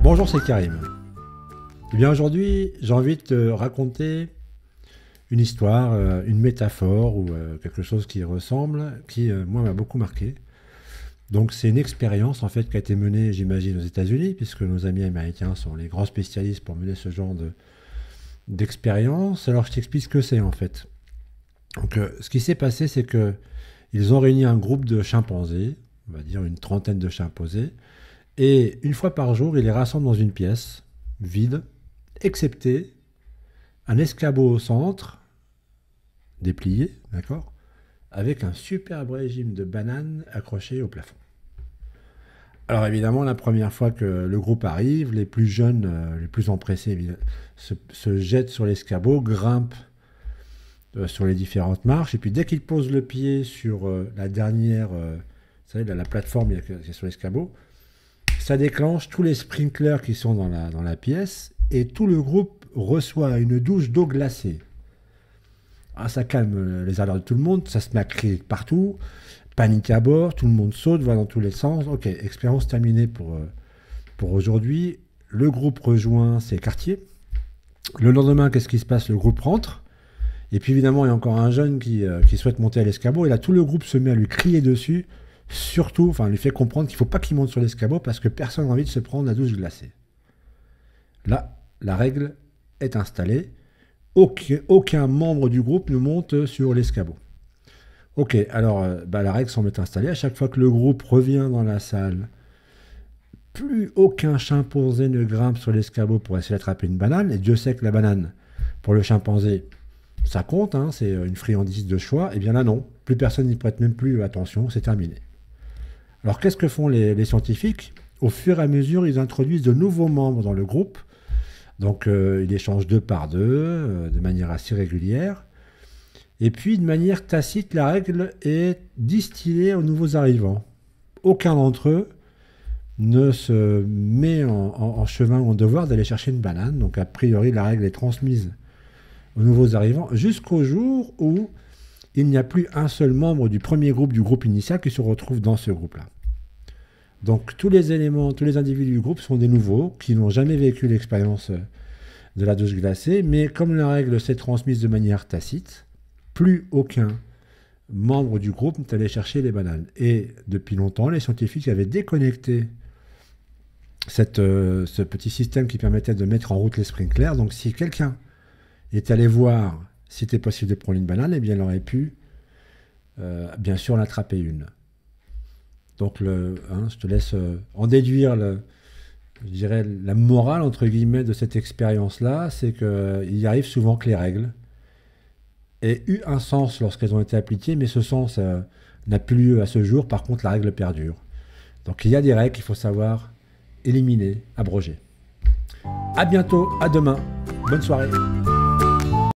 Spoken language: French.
Bonjour, c'est Karim. Eh bien aujourd'hui, j'ai envie de te raconter une histoire, une métaphore ou quelque chose qui ressemble, qui moi m'a beaucoup marqué. Donc c'est une expérience en fait qui a été menée, j'imagine, aux États-Unis, puisque nos amis américains sont les grands spécialistes pour mener ce genre d'expérience. Alors je t'explique ce que c'est en fait. Donc ce qui s'est passé, c'est que ils ont réuni un groupe de chimpanzés, on va dire une trentaine de chimpanzés, et une fois par jour, ils les rassemblent dans une pièce vide, excepté un escabeau au centre, déplié, d'accord, avec un superbe régime de bananes accroché au plafond. Alors évidemment, la première fois que le groupe arrive, les plus jeunes, les plus empressés, se jettent sur l'escabeau, grimpent sur les différentes marches, et puis dès qu'ils posent le pied sur la dernière, vous savez, la plateforme qui est sur l'escabeau, ça déclenche tous les sprinklers qui sont dans la pièce, et tout le groupe reçoit une douche d'eau glacée. Ah, ça calme les alarmes de tout le monde, ça se met à crier partout, panique à bord, tout le monde saute, va dans tous les sens. Ok, expérience terminée pour aujourd'hui. Le groupe rejoint ses quartiers. Le lendemain, qu'est-ce qui se passe? Le groupe rentre. Et puis évidemment, il y a encore un jeune qui souhaite monter à l'escabeau. Et là, tout le groupe se met à lui crier dessus. Surtout, enfin, lui fait comprendre qu'il ne faut pas qu'il monte sur l'escabeau parce que personne n'a envie de se prendre la douche glacée. Là, la règle est installée. Aucun membre du groupe ne monte sur l'escabeau. Ok, alors la règle semble être installée. À chaque fois que le groupe revient dans la salle, plus aucun chimpanzé ne grimpe sur l'escabeau pour essayer d'attraper une banane. Et Dieu sait que la banane, pour le chimpanzé, ça compte, hein, c'est une friandise de choix. Et bien là, non. Plus personne n'y prête même plus attention, c'est terminé. Alors qu'est-ce que font les scientifiques? Au fur et à mesure, ils introduisent de nouveaux membres dans le groupe. Donc ils échangent deux par deux, de manière assez régulière. Et puis, de manière tacite, la règle est distillée aux nouveaux arrivants. Aucun d'entre eux ne se met en chemin ou en devoir d'aller chercher une banane. Donc a priori, la règle est transmise aux nouveaux arrivants jusqu'au jour où il n'y a plus un seul membre du premier groupe, du groupe initial, qui se retrouve dans ce groupe-là. Donc tous les éléments, tous les individus du groupe sont des nouveaux, qui n'ont jamais vécu l'expérience de la douche glacée, mais comme la règle s'est transmise de manière tacite, plus aucun membre du groupe n'est allé chercher les bananes. Et depuis longtemps, les scientifiques avaient déconnecté ce petit système qui permettait de mettre en route les sprinklers. Donc si quelqu'un est allé voir si c'était possible de prendre une banane, eh bien il aurait pu bien sûr en attraper une. Donc je te laisse en déduire je dirais la morale entre guillemets de cette expérience-là, c'est qu'il arrive souvent que les règles aient eu un sens lorsqu'elles ont été appliquées, mais ce sens n'a plus lieu à ce jour. Par contre, la règle perdure. Donc il y a des règles qu'il faut savoir éliminer, abroger. À bientôt, à demain. Bonne soirée.